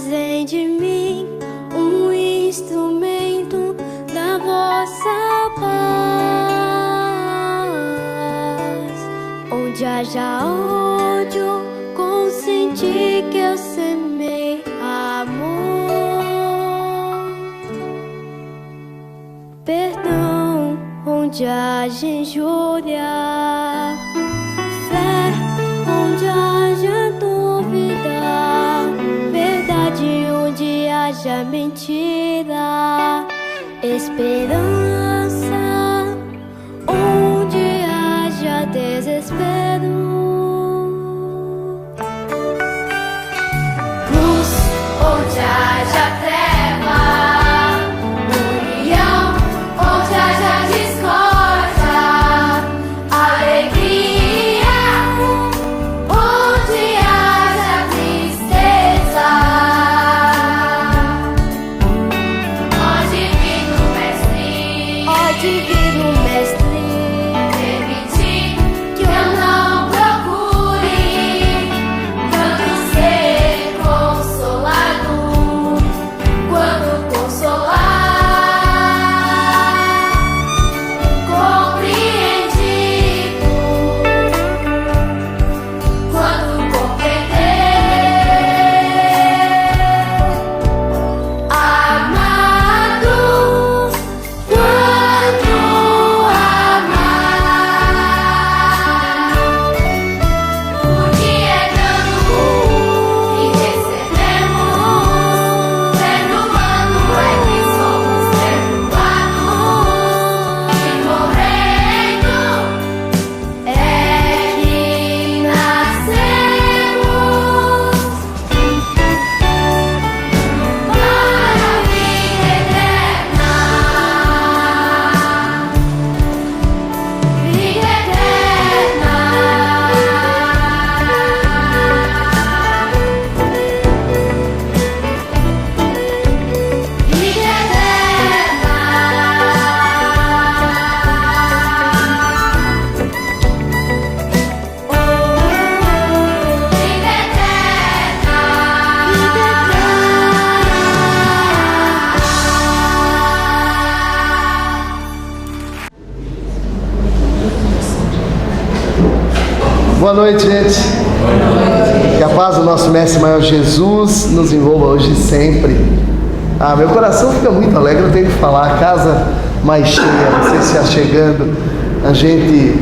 Fazem de mim um instrumento da vossa paz. Onde haja ódio, consenti que eu semei amor. Perdão, onde haja injúria. Fé, onde haja dúvida. Verdade, onde haja mentira. Esperança, onde haja desespero. Luz, onde haja treva. União, onde haja discórdia. Alegria, onde haja tristeza. Ó Divino Mestre, permite que eu não procure tanto ser consolado quanto consolar, compreendido quando compreender, amado quando amar. Porque é dando e recebemos, perdoando é que somos perdoados, e morrendo é que nascemos para a vida eterna. Vida eterna. Vida Boa noite, gente. Que a paz do nosso Mestre maior Jesus nos envolva hoje e sempre. Meu coração fica muito alegre, eu tenho que falar. A casa mais cheia, vocês se achegando, a gente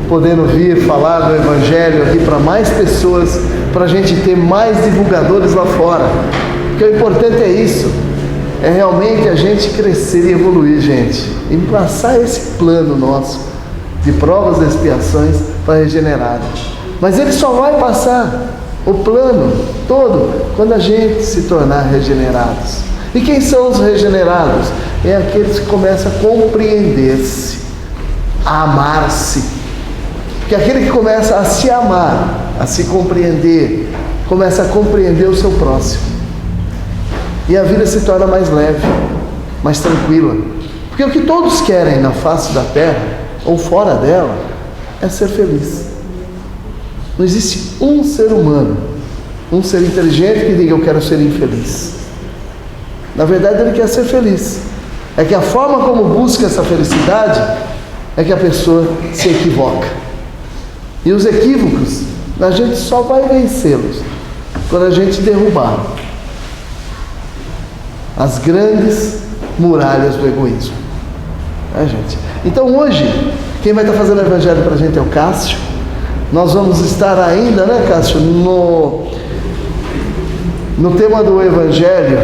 podendo vir falar do Evangelho aqui para mais pessoas, para a gente ter mais divulgadores lá fora. Porque o importante é isso, é realmente a gente crescer e evoluir, gente, e passar esse plano nosso de provas e expiações para regenerar. Mas ele só vai passar o plano todo quando a gente se tornar regenerados. E quem são os regenerados? É aqueles que começam a compreender-se, a amar-se. Porque aquele que começa a se amar, a se compreender, começa a compreender o seu próximo. E a vida se torna mais leve, mais tranquila. Porque o que todos querem na face da terra, ou fora dela, é ser feliz. Não existe um ser humano, um ser inteligente que diga eu quero ser infeliz. Na verdade ele quer ser feliz. É que a forma como busca essa felicidade é que a pessoa se equivoca. E os equívocos, a gente só vai vencê-los quando a gente derrubar as grandes muralhas do egoísmo. Gente? Então hoje, quem vai estar fazendo o Evangelho para a gente é o Cássio. Nós vamos estar ainda, né, Cássio, no tema do Evangelho,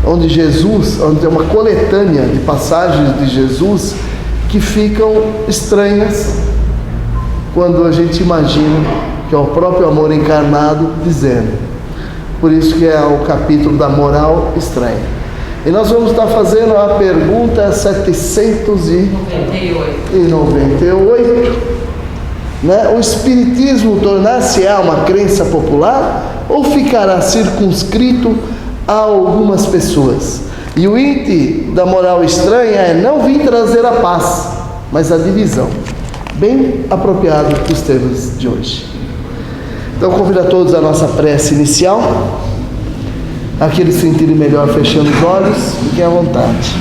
onde Jesus, onde tem uma coletânea de passagens de Jesus que ficam estranhas quando a gente imagina que é o próprio amor encarnado dizendo. Por isso que é o capítulo da moral estranha. E nós vamos estar fazendo a pergunta 798, né? O Espiritismo tornar-se-á uma crença popular ou ficará circunscrito a algumas pessoas? E o ínte da moral estranha é não vir trazer a paz, mas a divisão. Bem apropriado para os termos de hoje. Então convido a todos a nossa prece inicial. Aqueles que sentirem melhor fechando os olhos, fiquem à vontade.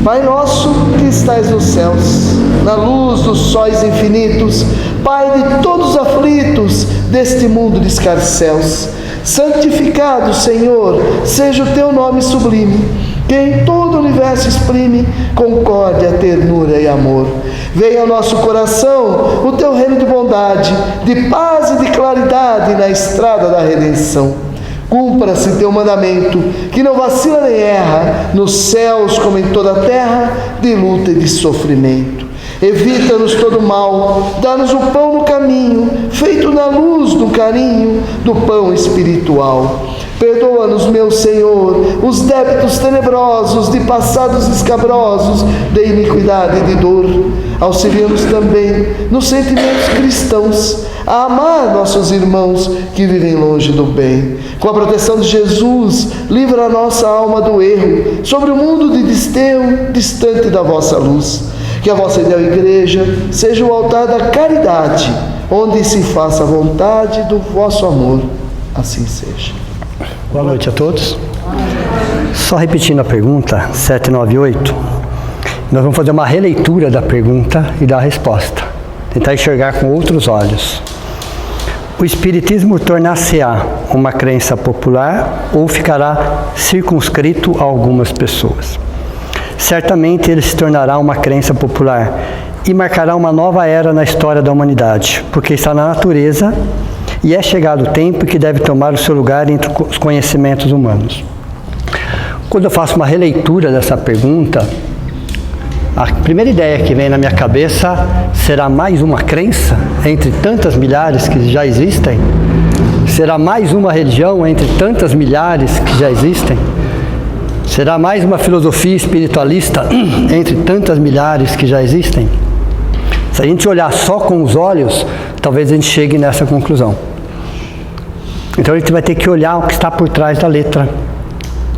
Pai nosso que estais nos céus, na luz dos sóis infinitos, Pai de todos os aflitos deste mundo de escarcéus, santificado, Senhor, seja o teu nome sublime, que em todo o universo exprime concórdia, ternura e amor. Venha ao nosso coração o teu reino de bondade, de paz e de claridade na estrada da redenção. Cumpra-se teu mandamento, que não vacila nem erra, nos céus como em toda a terra, de luta e de sofrimento. Evita-nos todo mal, dá-nos o pão no caminho, feito na luz do carinho do pão espiritual. Perdoa-nos, meu Senhor, os débitos tenebrosos de passados escabrosos, de iniquidade e de dor. Auxilia-nos também nos sentimentos cristãos, a amar nossos irmãos que vivem longe do bem. Com a proteção de Jesus, livra a nossa alma do erro, sobre o mundo de desterro, distante da vossa luz. Que a vossa ideal igreja seja o altar da caridade, onde se faça a vontade do vosso amor. Assim seja. Boa noite a todos. Só repetindo a pergunta 798, nós vamos fazer uma releitura da pergunta e da resposta. Tentar enxergar com outros olhos. O Espiritismo tornar-se-á uma crença popular ou ficará circunscrito a algumas pessoas? Certamente ele se tornará uma crença popular e marcará uma nova era na história da humanidade, porque está na natureza e é chegado o tempo que deve tomar o seu lugar entre os conhecimentos humanos. Quando eu faço uma releitura dessa pergunta, a primeira ideia que vem na minha cabeça será mais uma crença entre tantas milhares que já existem? Será mais uma religião entre tantas milhares que já existem? Será mais uma filosofia espiritualista entre tantas milhares que já existem? Se a gente olhar só com os olhos, talvez a gente chegue nessa conclusão. Então a gente vai ter que olhar o que está por trás da letra.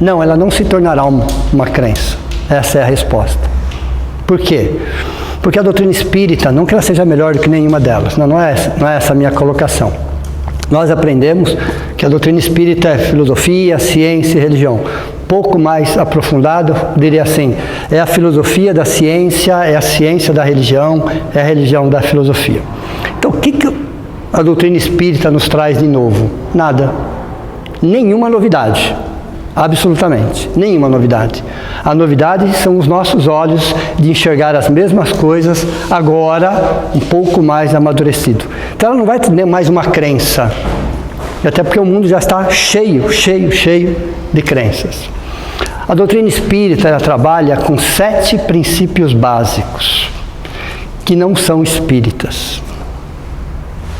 Não, ela não se tornará uma crença. Essa é a resposta. Por quê? Porque a doutrina espírita, não que ela seja melhor do que nenhuma delas, não é essa a minha colocação. Nós aprendemos que a doutrina espírita é filosofia, ciência e religião. Pouco mais aprofundado, diria assim, é a filosofia da ciência, é a ciência da religião, é a religião da filosofia. Então, o que a doutrina espírita nos traz de novo? Nada. Nenhuma novidade. Absolutamente. Nenhuma novidade. A novidade são os nossos olhos de enxergar as mesmas coisas, agora um pouco mais amadurecido. Então, ela não vai ter mais uma crença. Até porque o mundo já está cheio de crenças. A doutrina espírita, ela trabalha com 7 princípios básicos, que não são espíritas.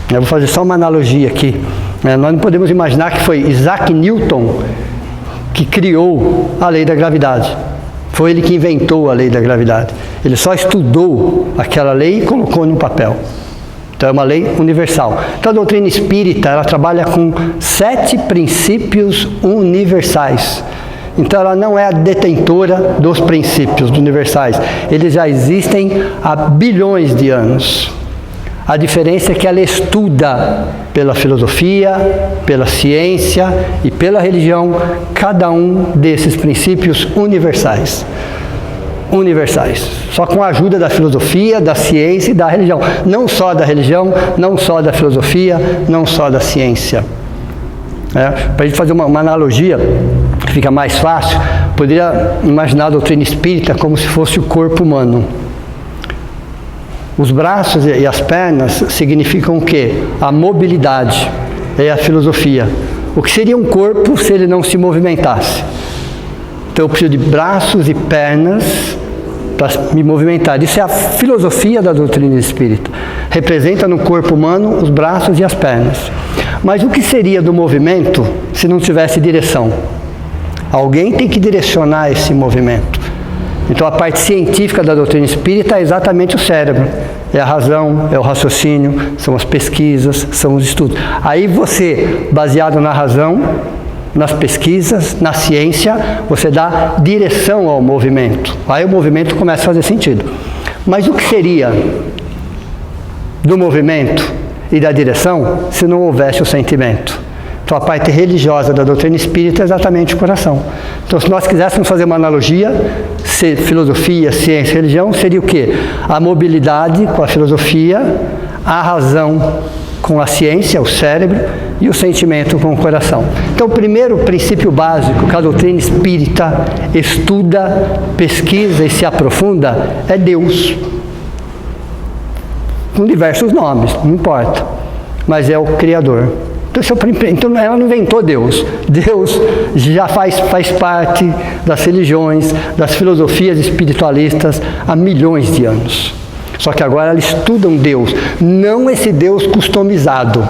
Eu vou fazer só uma analogia aqui. Nós não podemos imaginar que foi Isaac Newton que criou a lei da gravidade. Foi ele que inventou a lei da gravidade. Ele só estudou aquela lei e colocou no papel. Então é uma lei universal. Então a doutrina espírita, ela trabalha com 7 princípios universais. Então ela não é a detentora dos princípios universais. Eles já existem há bilhões de anos. A diferença é que ela estuda pela filosofia, pela ciência e pela religião cada um desses princípios universais. Universais, só com a ajuda da filosofia, da ciência e da religião. Não só da religião, não só da filosofia, não só da ciência. Para a gente fazer uma analogia que fica mais fácil, poderia imaginar a doutrina espírita como se fosse o corpo humano. Os braços e as pernas significam o quê? A mobilidade, é a filosofia. O que seria um corpo se ele não se movimentasse? Então eu preciso de braços e pernas para me movimentar. Isso é a filosofia da doutrina espírita. Representa no corpo humano os braços e as pernas. Mas o que seria do movimento se não tivesse direção? Alguém tem que direcionar esse movimento. Então a parte científica da doutrina espírita é exatamente o cérebro. É a razão, é o raciocínio, são as pesquisas, são os estudos. Aí você, baseado na razão, nas pesquisas, na ciência, você dá direção ao movimento. Aí o movimento começa a fazer sentido. Mas o que seria do movimento e da direção se não houvesse o sentimento. Então a parte religiosa da doutrina espírita é exatamente o coração. Então se nós quiséssemos fazer uma analogia, filosofia, ciência, religião, seria o quê? A mobilidade com a filosofia, a razão com a ciência, o cérebro, e o sentimento com o coração. Então o primeiro princípio básico que a doutrina espírita estuda, pesquisa e se aprofunda é Deus. Com diversos nomes, não importa, mas é o Criador. Então ela não inventou Deus. Deus já faz parte das religiões, das filosofias espiritualistas há milhões de anos. Só que agora ela estuda um Deus, não esse Deus customizado.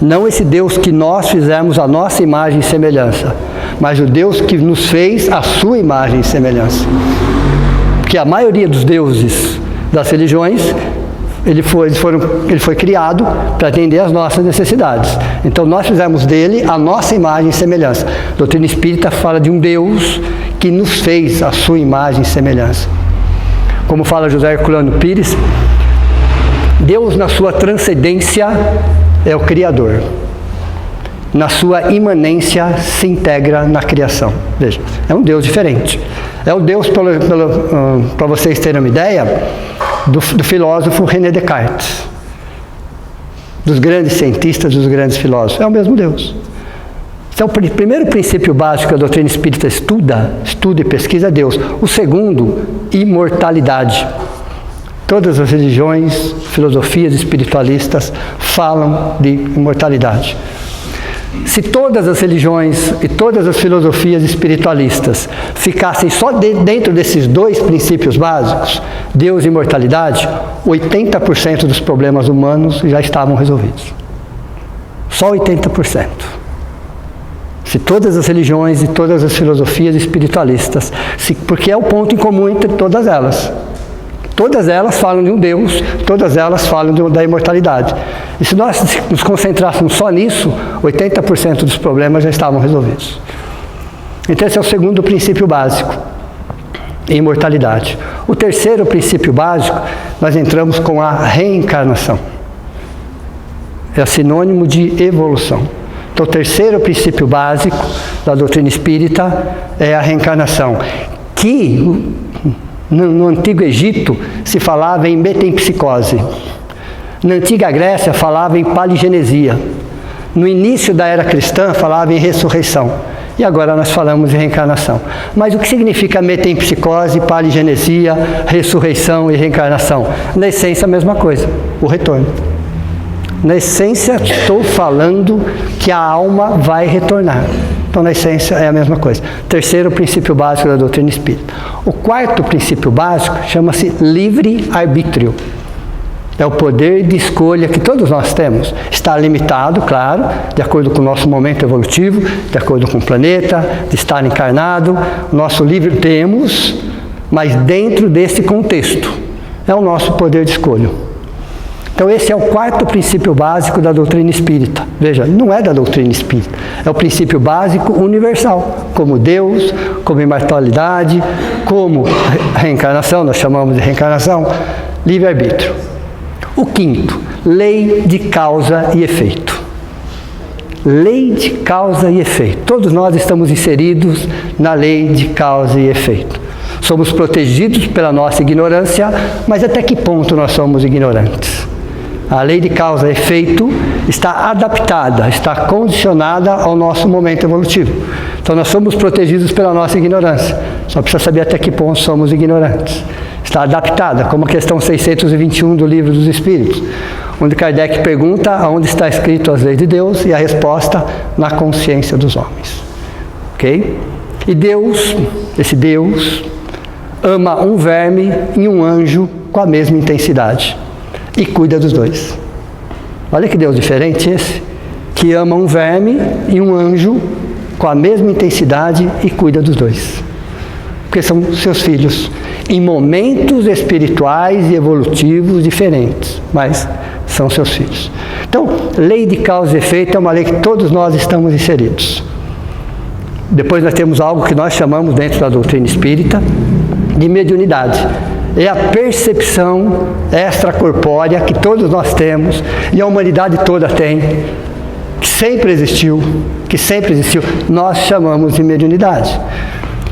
Não esse Deus que nós fizemos a nossa imagem e semelhança, mas o Deus que nos fez a sua imagem e semelhança. Porque a maioria dos deuses das religiões, ele foi criado para atender às nossas necessidades. Então nós fizemos dele a nossa imagem e semelhança. A doutrina espírita fala de um Deus que nos fez a sua imagem e semelhança. Como fala José Herculano Pires, Deus na sua transcendência é o Criador. Na sua imanência se integra na criação. Veja, é um Deus diferente. É o Deus, para vocês terem uma ideia, do filósofo René Descartes. Dos grandes cientistas, dos grandes filósofos. É o mesmo Deus. Então, o primeiro princípio básico que a doutrina espírita estuda e pesquisa é Deus. O segundo, imortalidade. Todas as religiões, filosofias espiritualistas falam de imortalidade. Se todas as religiões e todas as filosofias espiritualistas ficassem só dentro desses dois princípios básicos, Deus e imortalidade, 80% dos problemas humanos já estavam resolvidos. Só 80%. Se todas as religiões e todas as filosofias espiritualistas, porque é o ponto em comum entre todas elas. Todas elas falam de um Deus, todas elas falam da imortalidade. E se nós nos concentrássemos só nisso, 80% dos problemas já estavam resolvidos. Então esse é o segundo princípio básico, imortalidade. O terceiro princípio básico, nós entramos com a reencarnação. É sinônimo de evolução. Então o terceiro princípio básico da doutrina espírita é a reencarnação, que no Antigo Egito se falava em metempsicose. Na Antiga Grécia falava em paligenesia. No início da era cristã falava em ressurreição. E agora nós falamos em reencarnação. Mas o que significa metempsicose, paligenesia, ressurreição e reencarnação? Na essência a mesma coisa, o retorno. Na essência estou falando que a alma vai retornar. Então, na essência, é a mesma coisa. Terceiro princípio básico da doutrina espírita. O quarto princípio básico chama-se livre-arbítrio. É o poder de escolha que todos nós temos. Está limitado, claro, de acordo com o nosso momento evolutivo, de acordo com o planeta, de estar encarnado. Nosso livre temos, mas dentro desse contexto. É o nosso poder de escolha. Então esse é o quarto princípio básico da doutrina espírita. Veja, não é da doutrina espírita, é o princípio básico universal, como Deus, como imortalidade, como reencarnação, nós chamamos de reencarnação, livre-arbítrio. O quinto, lei de causa e efeito. Lei de causa e efeito. Todos nós estamos inseridos na lei de causa e efeito. Somos protegidos pela nossa ignorância, mas até que ponto nós somos ignorantes? A lei de causa e efeito está adaptada, está condicionada ao nosso momento evolutivo. Então nós somos protegidos pela nossa ignorância. Só precisa saber até que ponto somos ignorantes. Está adaptada, como a questão 621 do Livro dos Espíritos, onde Kardec pergunta aonde está escrito as leis de Deus e a resposta na consciência dos homens. Ok? E Deus, esse Deus, ama um verme e um anjo com a mesma intensidade. E cuida dos dois. Olha que Deus diferente esse, que ama um verme e um anjo com a mesma intensidade e cuida dos dois. Porque são seus filhos, em momentos espirituais e evolutivos diferentes, mas são seus filhos. Então, lei de causa e efeito é uma lei que todos nós estamos inseridos. Depois nós temos algo que nós chamamos dentro da doutrina espírita de mediunidade. é a percepção extracorpórea que todos nós temos e a humanidade toda tem, que sempre existiu, nós chamamos de mediunidade.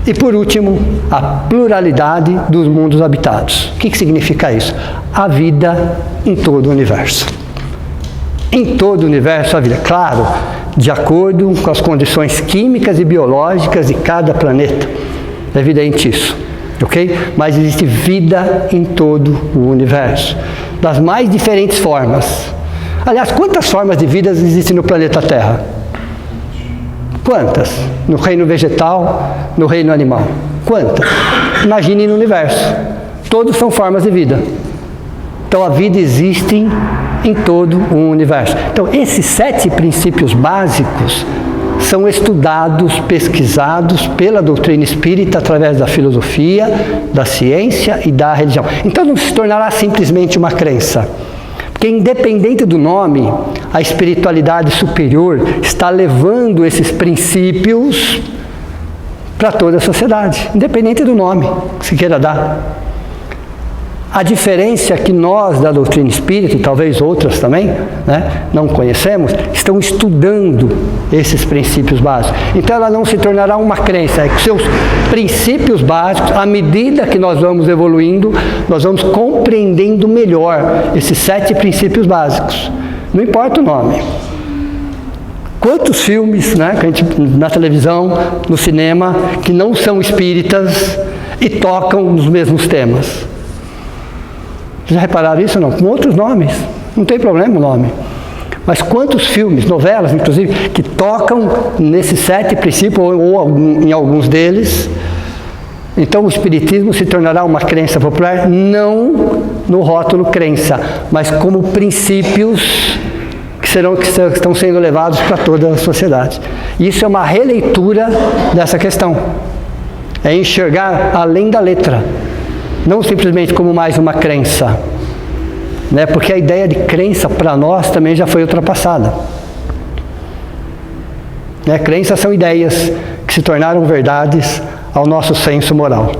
E por último, a pluralidade dos mundos habitados. O que significa isso? A vida em todo o universo. Em todo o universo a vida, claro, de acordo com as condições químicas e biológicas de cada planeta. É evidente isso, ok? Mas existe vida em todo o universo, das mais diferentes formas. Aliás, quantas formas de vida existem no planeta Terra? Quantas? No reino vegetal, no reino animal. Quantas? Imagine no universo. Todos são formas de vida. Então a vida existe em todo o universo. Então esses 7 princípios básicos são estudados, pesquisados pela doutrina espírita através da filosofia, da ciência e da religião. Então não se tornará simplesmente uma crença. Porque independente do nome, a espiritualidade superior está levando esses princípios para toda a sociedade, independente do nome que se queira dar. A diferença é que nós da doutrina espírita, e talvez outras também, não conhecemos, estão estudando esses princípios básicos. Então ela não se tornará uma crença, é que seus princípios básicos, à medida que nós vamos evoluindo, nós vamos compreendendo melhor esses 7 princípios básicos. Não importa o nome. Quantos filmes, que a gente, na televisão, no cinema, que não são espíritas e tocam nos mesmos temas? Já repararam isso ou não? Com outros nomes. Não tem problema o nome. Mas quantos filmes, novelas, inclusive, que tocam nesses 7 princípios, ou em alguns deles. Então o espiritismo se tornará uma crença popular, não no rótulo crença, mas como princípios que estão sendo levados para toda a sociedade. Isso é uma releitura dessa questão. É enxergar além da letra. Não simplesmente como mais uma crença, porque a ideia de crença para nós também já foi ultrapassada. Crenças são ideias que se tornaram verdades ao nosso senso moral.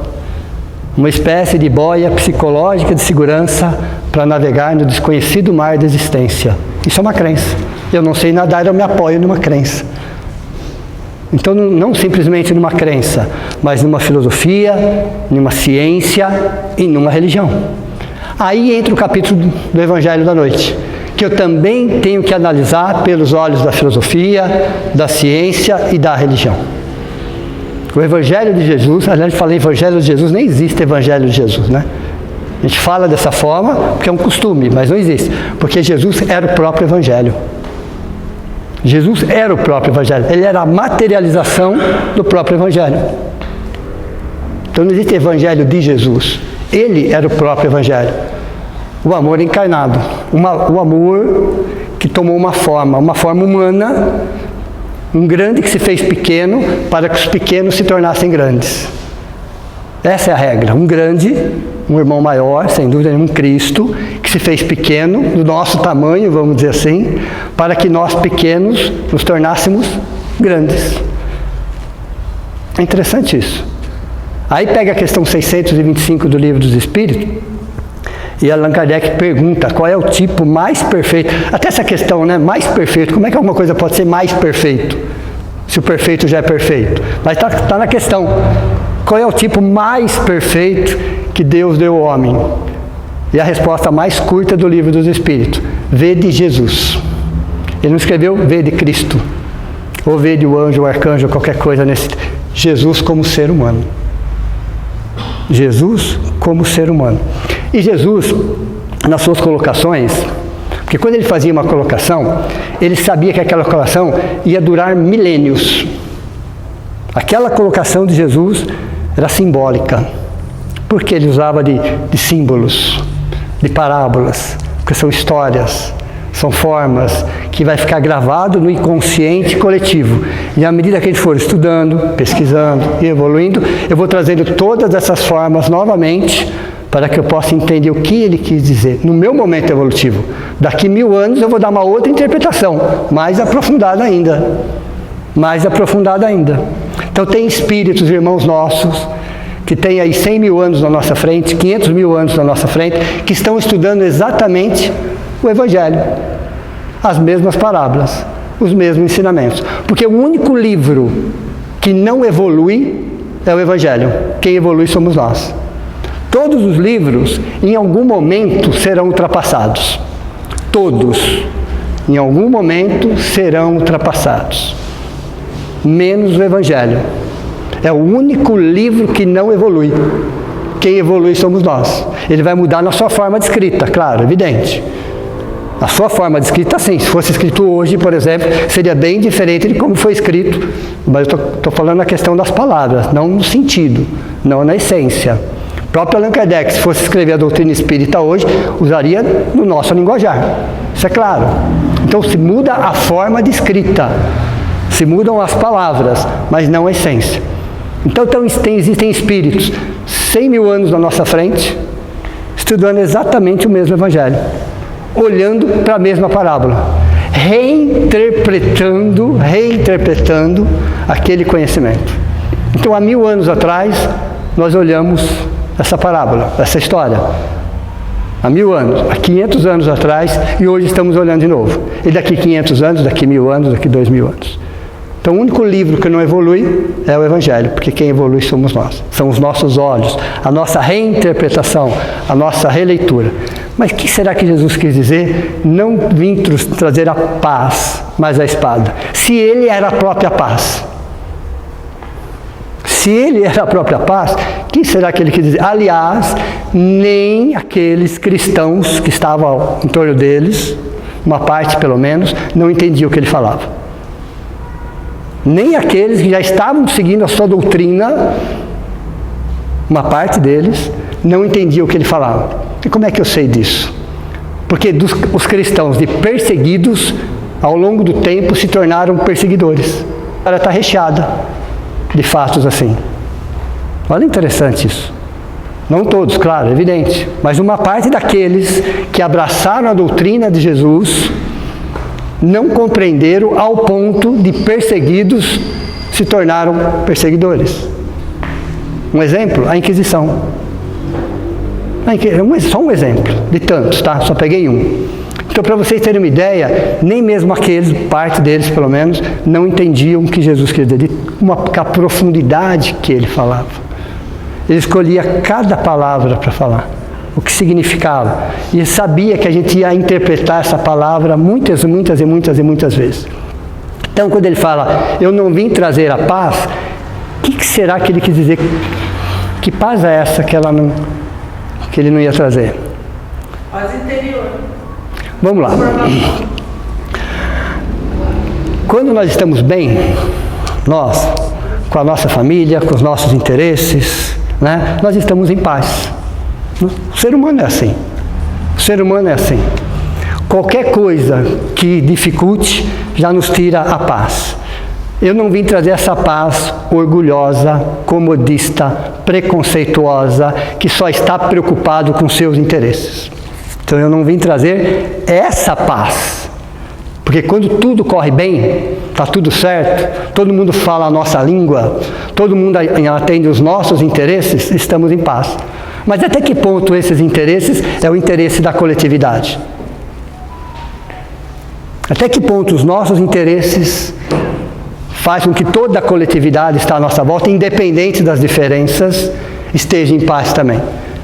Uma espécie de boia psicológica de segurança para navegar no desconhecido mar da existência. Isso é uma crença. Eu não sei nadar, eu me apoio numa crença. Então, não simplesmente numa crença, mas numa filosofia, numa ciência e numa religião. Aí entra o capítulo do Evangelho da Noite, que eu também tenho que analisar pelos olhos da filosofia, da ciência e da religião. O Evangelho de Jesus, aliás, eu falei Evangelho de Jesus, nem existe Evangelho de Jesus, A gente fala dessa forma porque é um costume, mas não existe, porque Jesus era o próprio Evangelho. Jesus era o próprio Evangelho, ele era a materialização do próprio Evangelho. Então não existe Evangelho de Jesus, ele era o próprio Evangelho. O amor encarnado, o amor que tomou uma forma humana, um grande que se fez pequeno para que os pequenos se tornassem grandes. Essa é a regra, um grande, um irmão maior, sem dúvida nenhuma, um Cristo, que se fez pequeno, do nosso tamanho, vamos dizer assim, para que nós pequenos nos tornássemos grandes. É interessante isso. Aí pega a questão 625 do Livro dos Espíritos, e Allan Kardec pergunta qual é o tipo mais perfeito. Até essa questão, mais perfeito, como é que alguma coisa pode ser mais perfeito? Se o perfeito já é perfeito. Mas está na questão. Qual é o tipo mais perfeito que Deus deu ao homem? E a resposta mais curta do Livro dos Espíritos: vede Jesus. Ele não escreveu vede Cristo, ou vede o anjo, o arcanjo, qualquer coisa nesse. Jesus como ser humano. Jesus como ser humano. E Jesus, nas suas colocações, porque quando ele fazia uma colocação, ele sabia que aquela colocação ia durar milênios. Aquela colocação de Jesus era simbólica, porque ele usava de símbolos, de parábolas, porque são histórias, são formas que vai ficar gravado no inconsciente coletivo. E à medida que a gente for estudando, pesquisando e evoluindo, eu vou trazendo todas essas formas novamente para que eu possa entender o que ele quis dizer no meu momento evolutivo. Daqui 1000 anos eu vou dar uma outra interpretação, mais aprofundada ainda. Mais aprofundada ainda. Então tem espíritos, irmãos nossos, que tem aí 100 mil anos na nossa frente, 500 mil anos na nossa frente, que estão estudando exatamente o Evangelho, as mesmas parábolas, os mesmos ensinamentos. Porque o único livro que não evolui é o Evangelho. Quem evolui somos nós. Todos os livros, em algum momento, serão ultrapassados. Todos, em algum momento, serão ultrapassados. Menos o Evangelho. É o único livro que não evolui. Quem evolui somos nós. Ele vai mudar na sua forma de escrita, claro, evidente. A sua forma de escrita, sim. Se fosse escrito hoje, por exemplo, seria bem diferente de como foi escrito. Mas eu estou falando na questão das palavras, não no sentido, não na essência. O próprio Allan Kardec, se fosse escrever a doutrina espírita hoje, usaria no nosso linguajar. Isso é claro. Então se muda a forma de escrita, se mudam as palavras, mas não a essência. Então existem espíritos 100 mil anos na nossa frente, estudando exatamente o mesmo Evangelho, olhando para a mesma parábola, reinterpretando aquele conhecimento. Então, há 1000 anos atrás, nós olhamos essa parábola, essa história. Há 1000 anos, há 500 anos atrás, e hoje estamos olhando de novo. E daqui 500 anos, daqui 1000 anos, daqui 2000 anos. Então, o único livro que não evolui é o Evangelho, porque quem evolui somos nós. São os nossos olhos, a nossa reinterpretação, a nossa releitura. Mas o que será que Jesus quis dizer? Não vim trazer a paz, mas a espada. Se ele era a própria paz. Se ele era a própria paz, o que será que ele quis dizer? Aliás, nem aqueles cristãos que estavam em torno deles, uma parte pelo menos, não entendiam o que ele falava. Nem aqueles que já estavam seguindo a sua doutrina, uma parte deles, não entendia o que ele falava. E como é que eu sei disso? Porque os cristãos de perseguidos, ao longo do tempo, se tornaram perseguidores. Ela está recheada de fatos assim. Olha, interessante isso. Não todos, claro, evidente. Mas uma parte daqueles que abraçaram a doutrina de Jesus não compreenderam ao ponto de perseguidos se tornaram perseguidores. Um exemplo, a Inquisição. Só um exemplo, de tantos, tá? Só peguei um. Então, para vocês terem uma ideia, nem mesmo aqueles, parte deles pelo menos, não entendiam o que Jesus queria dizer, com a profundidade que ele falava. Ele escolhia cada palavra para falar, o que significava. E sabia que a gente ia interpretar essa palavra muitas vezes. Então, quando ele fala, eu não vim trazer a paz, o que será que ele quis dizer? Que paz é essa que ele não ia trazer? Paz interior. Vamos lá. Quando nós estamos bem, nós, com a nossa família, com os nossos interesses, né, nós estamos em paz. O ser humano é assim. O ser humano é assim. Qualquer coisa que dificulte já nos tira a paz. Eu não vim trazer essa paz orgulhosa, comodista, preconceituosa, que só está preocupado com seus interesses. Então eu não vim trazer essa paz. Porque quando tudo corre bem, está tudo certo, todo mundo fala a nossa língua, todo mundo atende os nossos interesses, estamos em paz. Mas até que ponto esses interesses é o interesse da coletividade? Até que ponto os nossos interesses fazem com que toda a coletividade está à nossa volta, independente das diferenças, esteja em paz também?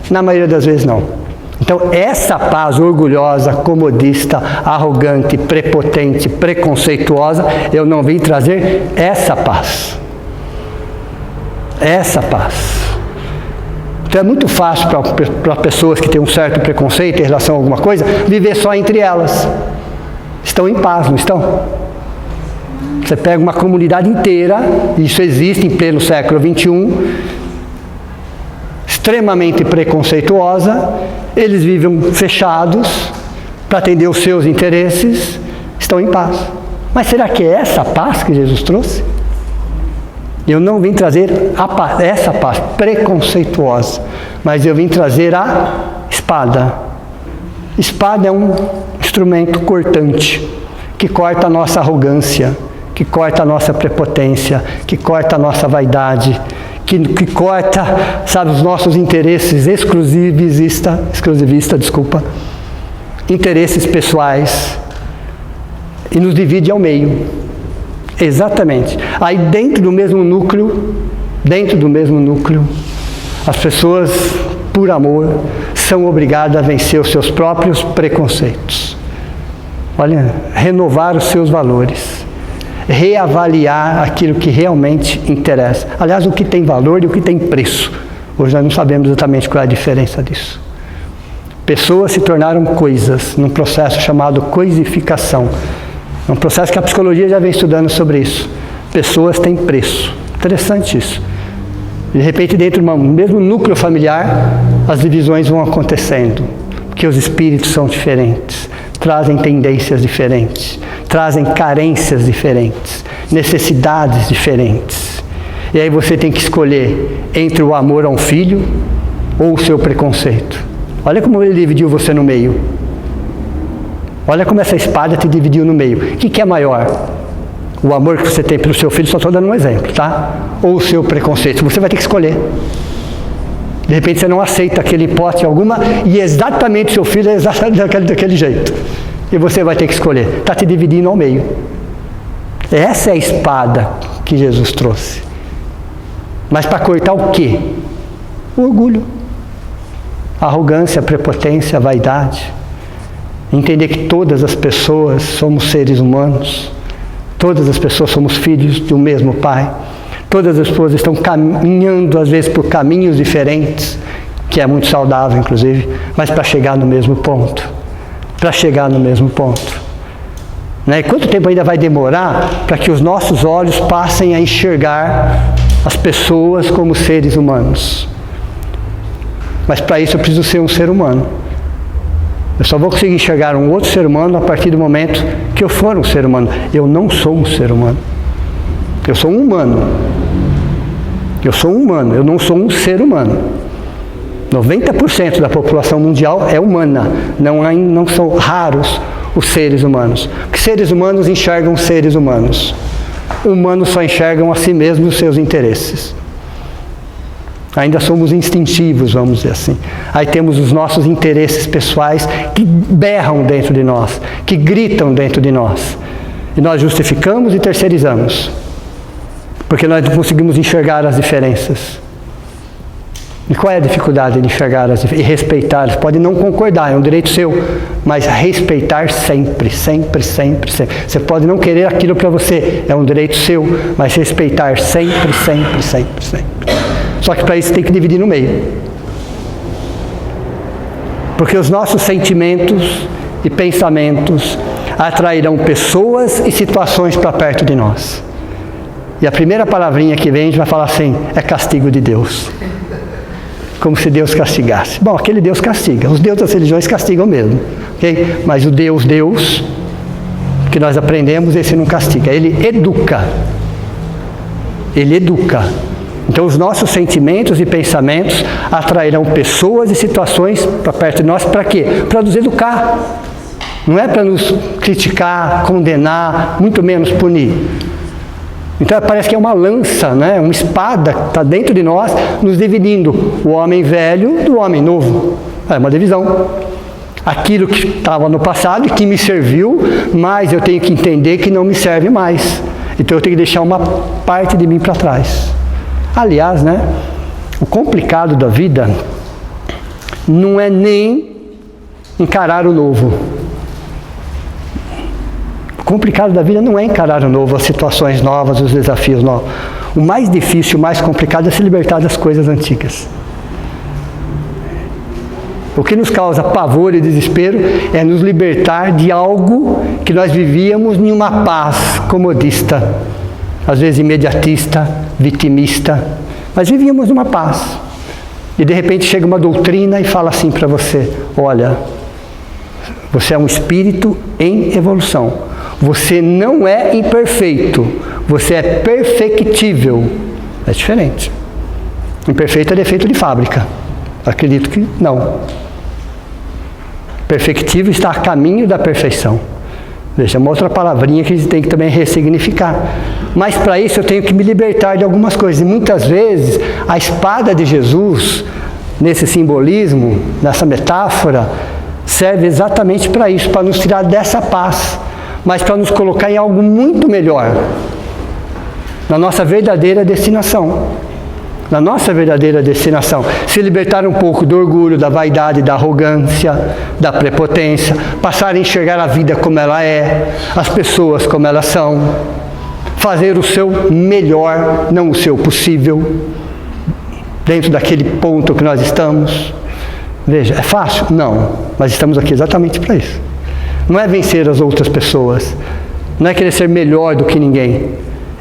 Na maioria das vezes não. Então essa paz orgulhosa, comodista, arrogante, prepotente, preconceituosa, eu não vim trazer essa paz. Essa paz. Então é muito fácil para pessoas que têm um certo preconceito em relação a alguma coisa, viver só entre elas. Estão em paz, não estão? Você pega uma comunidade inteira, isso existe em pleno século XXI, extremamente preconceituosa, eles vivem fechados para atender os seus interesses, estão em paz. Mas será que é essa paz que Jesus trouxe? Eu não vim trazer essa paz preconceituosa, mas eu vim trazer a espada. Espada é um instrumento cortante, que corta a nossa arrogância, que corta a nossa prepotência, que corta a nossa vaidade, que corta, sabe, os nossos interesses exclusivista, interesses pessoais, e nos divide ao meio. Exatamente. Aí dentro do mesmo núcleo, as pessoas, por amor, são obrigadas a vencer os seus próprios preconceitos. Olha, renovar os seus valores, reavaliar aquilo que realmente interessa. Aliás, o que tem valor e o que tem preço. Hoje nós não sabemos exatamente qual é a diferença disso. Pessoas se tornaram coisas num processo chamado coisificação. É um processo que a psicologia já vem estudando sobre isso. Pessoas têm preço. Interessante isso. De repente, dentro do mesmo núcleo familiar, as divisões vão acontecendo. Porque os espíritos são diferentes, trazem tendências diferentes, trazem carências diferentes, necessidades diferentes. E aí você tem que escolher entre o amor a um filho ou o seu preconceito. Olha como ele dividiu você no meio. Olha como essa espada te dividiu no meio. O que é maior? O amor que você tem pelo seu filho, só estou dando um exemplo, tá? Ou o seu preconceito? Você vai ter que escolher. De repente você não aceita aquele hipótese alguma e exatamente o seu filho é exatamente daquele jeito. E você vai ter que escolher. Está te dividindo ao meio. Essa é a espada que Jesus trouxe. Mas para cortar o quê? O orgulho. A arrogância, a prepotência, a vaidade. Entender que todas as pessoas somos seres humanos. Todas as pessoas somos filhos de um mesmo Pai. Todas as pessoas estão caminhando, às vezes, por caminhos diferentes, que é muito saudável, inclusive, mas para chegar no mesmo ponto. Né? E quanto tempo ainda vai demorar para que os nossos olhos passem a enxergar as pessoas como seres humanos? Mas para isso eu preciso ser um ser humano. Eu só vou conseguir enxergar um outro ser humano a partir do momento que eu for um ser humano. Eu não sou um ser humano. Eu sou um humano. Eu não sou um ser humano. 90% da população mundial é humana. Não são raros os seres humanos. Porque seres humanos enxergam seres humanos. Humanos só enxergam a si mesmos os seus interesses. Ainda somos instintivos, vamos dizer assim. Aí temos os nossos interesses pessoais que berram dentro de nós, que gritam dentro de nós. E nós justificamos e terceirizamos. Porque nós não conseguimos enxergar as diferenças. E qual é a dificuldade de enxergar e respeitar? Você pode não concordar, é um direito seu, mas respeitar sempre. Você pode não querer aquilo para você, é um direito seu, mas respeitar sempre. Só que para isso tem que dividir no meio. Porque os nossos sentimentos e pensamentos atrairão pessoas e situações para perto de nós. E a primeira palavrinha que vem, a gente vai falar assim, é castigo de Deus. Como se Deus castigasse. Bom, aquele Deus castiga. Os deuses das religiões castigam mesmo. Okay? Mas o Deus que nós aprendemos, esse não castiga. Ele educa. Então os nossos sentimentos e pensamentos atrairão pessoas e situações para perto de nós. Para quê? Para nos educar. Não é para nos criticar, condenar, muito menos punir. Então parece que é uma lança, né? Uma espada que está dentro de nós, nos dividindo o homem velho do homem novo. É uma divisão. Aquilo que estava no passado e que me serviu, mas eu tenho que entender que não me serve mais. Então eu tenho que deixar uma parte de mim para trás. Aliás, né? O complicado da vida não é nem encarar o novo. O complicado da vida não é encarar o novo, as situações novas, os desafios novos. O mais difícil, o mais complicado é se libertar das coisas antigas. O que nos causa pavor e desespero é nos libertar de algo que nós vivíamos em uma paz comodista, às vezes imediatista, vitimista, mas vivíamos numa paz. E de repente chega uma doutrina e fala assim para você, olha, você é um espírito em evolução. Você não é imperfeito, você é perfectível. É diferente. Imperfeito é defeito de fábrica. Acredito que não. Perfectível está a caminho da perfeição. Veja, é uma outra palavrinha que a gente tem que também ressignificar. Mas para isso eu tenho que me libertar de algumas coisas. E muitas vezes a espada de Jesus, nesse simbolismo, nessa metáfora, serve exatamente para isso, para nos tirar dessa paz, mas para nos colocar em algo muito melhor, na nossa verdadeira destinação. Na nossa verdadeira destinação. Se libertar um pouco do orgulho, da vaidade, da arrogância, da prepotência, passar a enxergar a vida como ela é, as pessoas como elas são, fazer o seu melhor, não o seu possível, dentro daquele ponto que nós estamos. Veja, é fácil? Não, mas estamos aqui exatamente para isso. Não é vencer as outras pessoas, não é querer ser melhor do que ninguém,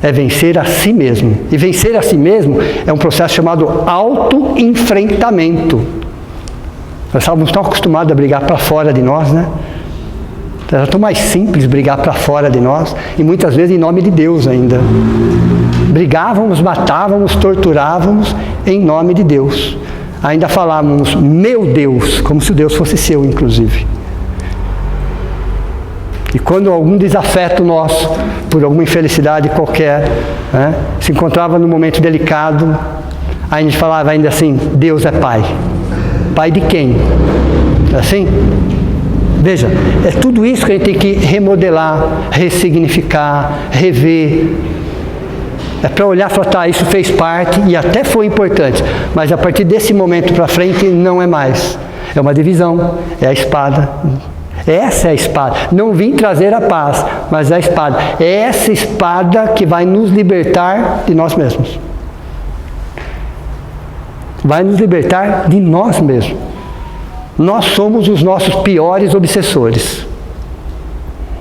é vencer a si mesmo. E vencer a si mesmo é um processo chamado auto-enfrentamento. Nós estávamos tão acostumados a brigar para fora de nós, né? Era tão mais simples brigar para fora de nós, e muitas vezes em nome de Deus ainda. Brigávamos, matávamos, torturávamos em nome de Deus. Ainda falávamos, meu Deus, como se o Deus fosse seu, inclusive. E quando algum desafeto nosso, por alguma infelicidade qualquer, né, se encontrava num momento delicado, aí a gente falava ainda assim, Deus é Pai. Pai de quem? É assim? Veja, é tudo isso que a gente tem que remodelar, ressignificar, rever. É para olhar e falar, tá, isso fez parte e até foi importante, mas a partir desse momento para frente não é mais. É uma divisão, é a espada. Essa é a espada. Não vim trazer a paz, mas é a espada. É essa espada que vai nos libertar de nós mesmos. Vai nos libertar de nós mesmos. Nós somos os nossos piores obsessores.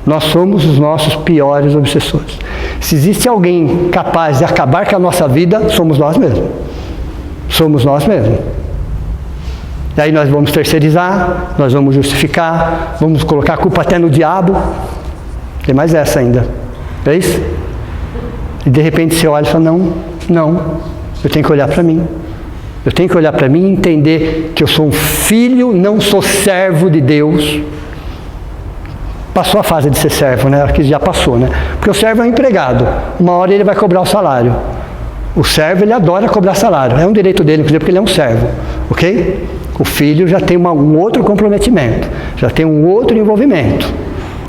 Nós somos os nossos piores obsessores. Se existe alguém capaz de acabar com a nossa vida, somos nós mesmos. Somos nós mesmos. E aí nós vamos terceirizar, nós vamos justificar, vamos colocar a culpa até no diabo. Tem mais essa ainda. É isso? E de repente você olha e fala, não, eu tenho que olhar para mim. Eu tenho que olhar para mim e entender que eu sou um filho, não sou servo de Deus. Passou a fase de ser servo, né? Aqui já passou, né? Porque o servo é um empregado. Uma hora ele vai cobrar o salário. O servo, ele adora cobrar salário. É um direito dele, inclusive, porque ele é um servo. Ok? O filho já tem um outro comprometimento. Já tem um outro envolvimento.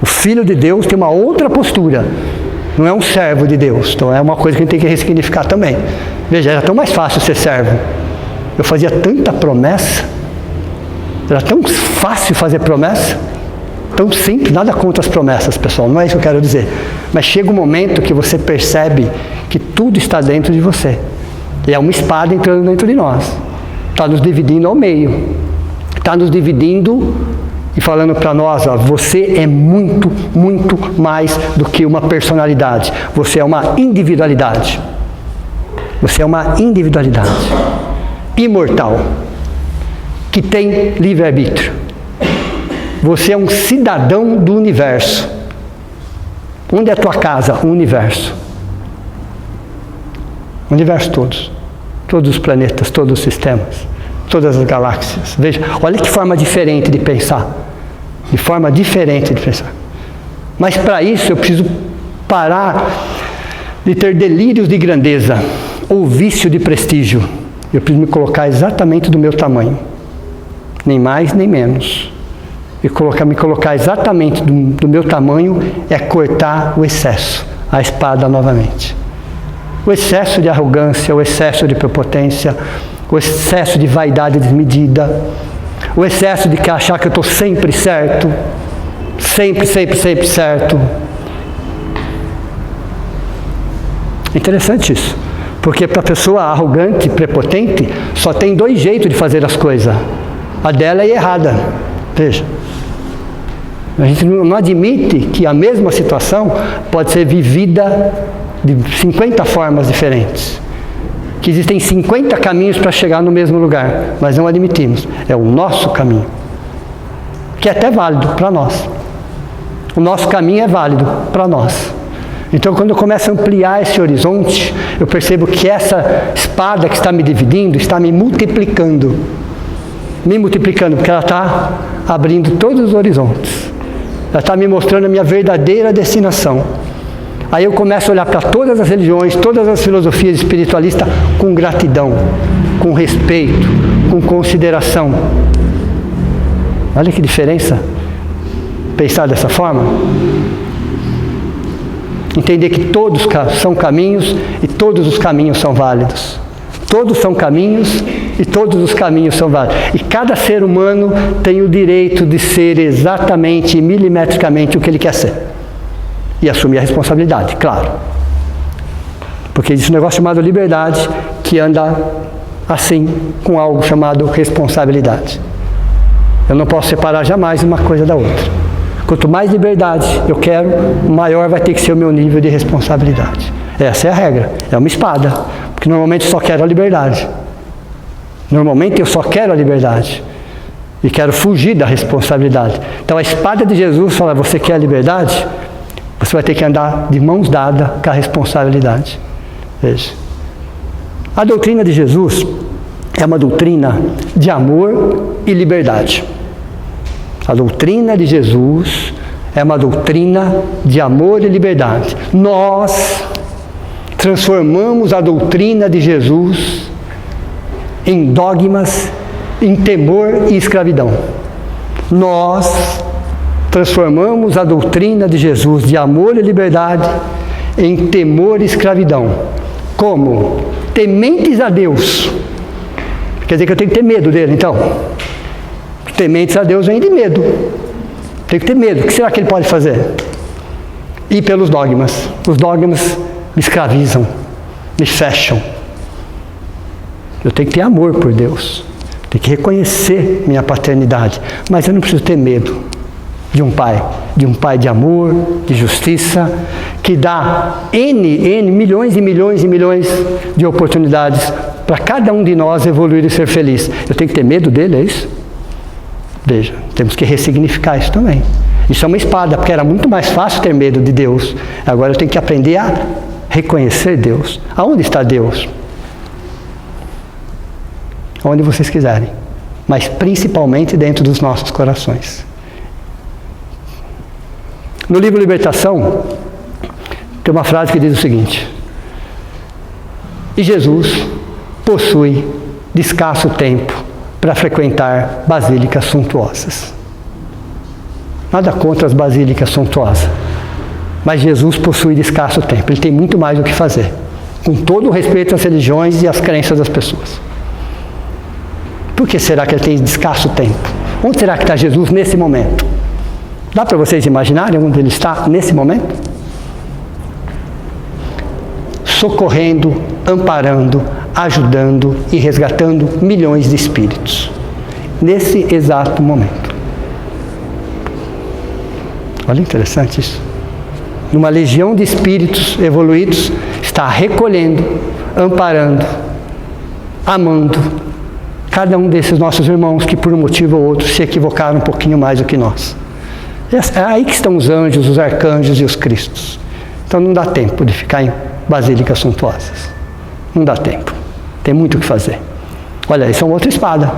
O filho de Deus tem uma outra postura. Não é um servo de Deus. Então é uma coisa que a gente tem que ressignificar também. Veja, era tão mais fácil ser servo. Eu fazia tanta promessa. Era tão fácil fazer promessa. Tão simples, nada contra as promessas, pessoal, não é isso que eu quero dizer. Mas chega um momento que você percebe que tudo está dentro de você. E é uma espada entrando dentro de nós. Está nos dividindo ao meio. Está nos dividindo e falando para nós, ó, você é muito, muito mais do que uma personalidade. Você é uma individualidade. Você é uma individualidade imortal, que tem livre-arbítrio. Você é um cidadão do universo. Onde é a tua casa? O universo. O universo todos. Todos os planetas, todos os sistemas, todas as galáxias. Veja, olha que forma diferente de pensar. De forma diferente de pensar. Mas para isso eu preciso parar de ter delírios de grandeza ou vício de prestígio. Eu preciso me colocar exatamente do meu tamanho. Nem mais, nem menos. E me colocar exatamente do meu tamanho é cortar o excesso, a espada novamente. O excesso de arrogância, o excesso de prepotência, o excesso de vaidade desmedida, o excesso de achar que eu estou sempre certo, sempre certo. Interessante isso, porque para a pessoa arrogante, prepotente, só tem dois jeitos de fazer as coisas. A dela é errada. Veja. A gente não admite que a mesma situação pode ser vivida de 50 formas diferentes. Que existem 50 caminhos para chegar no mesmo lugar, mas não admitimos. É o nosso caminho, que é até válido para nós. O nosso caminho é válido para nós. Então, quando eu começo a ampliar esse horizonte, eu percebo que essa espada que está me dividindo, está me multiplicando. Me multiplicando, porque ela está abrindo todos os horizontes. ela está me mostrando a minha verdadeira destinação. Aí eu começo a olhar para todas as religiões, todas as filosofias espiritualistas com gratidão, com respeito, com consideração. Olha que diferença pensar dessa forma. Entender que todos são caminhos e todos os caminhos são válidos. Todos são caminhos e todos os caminhos são válidos. E cada ser humano tem o direito de ser exatamente e milimetricamente o que ele quer ser. E assumir a responsabilidade, claro. Porque existe um negócio chamado liberdade que anda assim com algo chamado responsabilidade. Eu não posso separar jamais uma coisa da outra. Quanto mais liberdade eu quero, maior vai ter que ser o meu nível de responsabilidade. Essa é a regra. É uma espada. Porque normalmente eu só quero a liberdade. Normalmente eu só quero a liberdade. E quero fugir da responsabilidade. Então a espada de Jesus fala, você quer a liberdade? Você vai ter que andar de mãos dadas com a responsabilidade. Veja. A doutrina de Jesus é uma doutrina de amor e liberdade. A doutrina de Jesus é uma doutrina de amor e liberdade. Nós transformamos a doutrina de Jesus em dogmas, em temor e escravidão. Nós transformamos a doutrina de Jesus de amor e liberdade em temor e escravidão. Como? Tementes a Deus. Quer dizer que eu tenho que ter medo dele, então? Tementes a Deus vem de medo. Tem que ter medo. O que será que ele pode fazer? Ir pelos dogmas. Os dogmas me escravizam, me fecham. Eu tenho que ter amor por Deus. Tenho que reconhecer minha paternidade. Mas eu não preciso ter medo de um pai de amor, de justiça, que dá milhões e milhões e milhões de oportunidades para cada um de nós evoluir e ser feliz. Eu tenho que ter medo dele, é isso? Veja, temos que ressignificar isso também. Isso é uma espada, porque era muito mais fácil ter medo de Deus. Agora eu tenho que aprender a reconhecer Deus. Aonde está Deus? Onde vocês quiserem. Mas principalmente dentro dos nossos corações. No livro Libertação, tem uma frase que diz o seguinte: e Jesus possui de escasso tempo para frequentar basílicas suntuosas. Nada contra as basílicas suntuosas, mas Jesus possui de escasso tempo. Ele tem muito mais o que fazer, com todo o respeito às religiões e às crenças das pessoas. Por que será que ele tem de escasso tempo? Onde será que está Jesus nesse momento? Dá para vocês imaginarem onde ele está nesse momento? Socorrendo, amparando, ajudando e resgatando milhões de espíritos. Nesse exato momento. Olha, interessante isso. Numa legião de espíritos evoluídos, está recolhendo, amparando, amando cada um desses nossos irmãos que por um motivo ou outro se equivocaram um pouquinho mais do que nós. É aí que estão os anjos, os arcanjos e os cristos. Então não dá tempo de ficar em basílicas suntuosas. Não dá tempo. Tem muito o que fazer. Olha, isso é uma outra espada.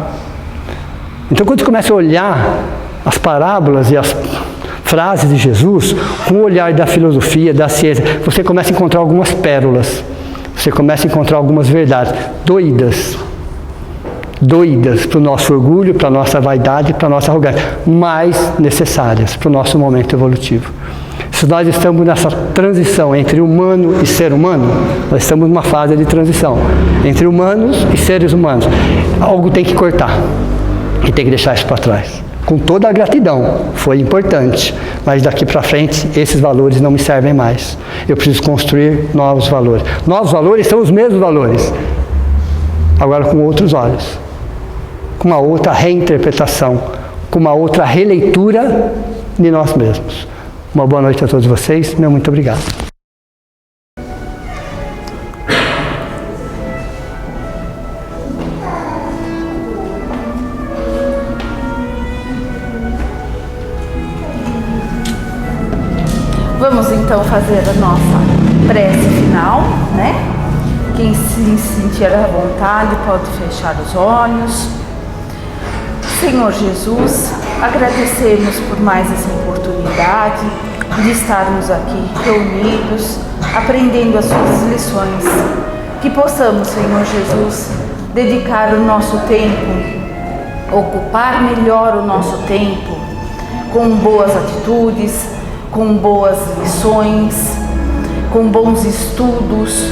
Então quando você começa a olhar as parábolas e as frases de Jesus, com o olhar da filosofia, da ciência, você começa a encontrar algumas pérolas. Você começa a encontrar algumas verdades doidas para o nosso orgulho, para a nossa vaidade, para a nossa arrogância, mas necessárias para o nosso momento evolutivo. Se nós estamos nessa transição entre humano e ser humano, nós estamos numa fase de transição entre humanos e seres humanos. Algo tem que cortar e tem que deixar isso para trás. Com toda a gratidão, foi importante, mas daqui para frente esses valores não me servem mais. Eu preciso construir novos valores. Novos valores são os mesmos valores, agora com outros olhos, com uma outra reinterpretação, com uma outra releitura de nós mesmos. Uma boa noite a todos vocês, meu muito obrigado. Vamos então fazer a nossa prece final, né? Quem se sentir à vontade pode fechar os olhos. Senhor Jesus, agradecemos por mais essa oportunidade de estarmos aqui reunidos, aprendendo as suas lições. Que possamos, Senhor Jesus, dedicar o nosso tempo, ocupar melhor o nosso tempo com boas atitudes, com boas lições, com bons estudos,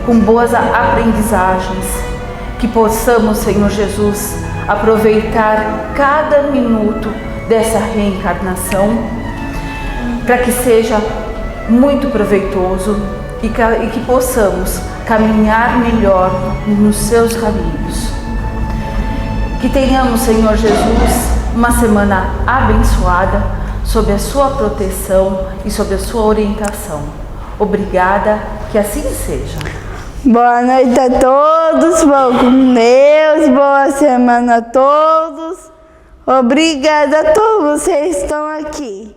com boas aprendizagens. Que possamos, Senhor Jesus, aproveitar cada minuto dessa reencarnação para que seja muito proveitoso e que possamos caminhar melhor nos seus caminhos. Que tenhamos, Senhor Jesus, uma semana abençoada, sob a sua proteção e sob a sua orientação. Obrigada, que assim seja. Boa noite a todos, vão com Deus, boa semana a todos. Obrigada a todos vocês que estão aqui.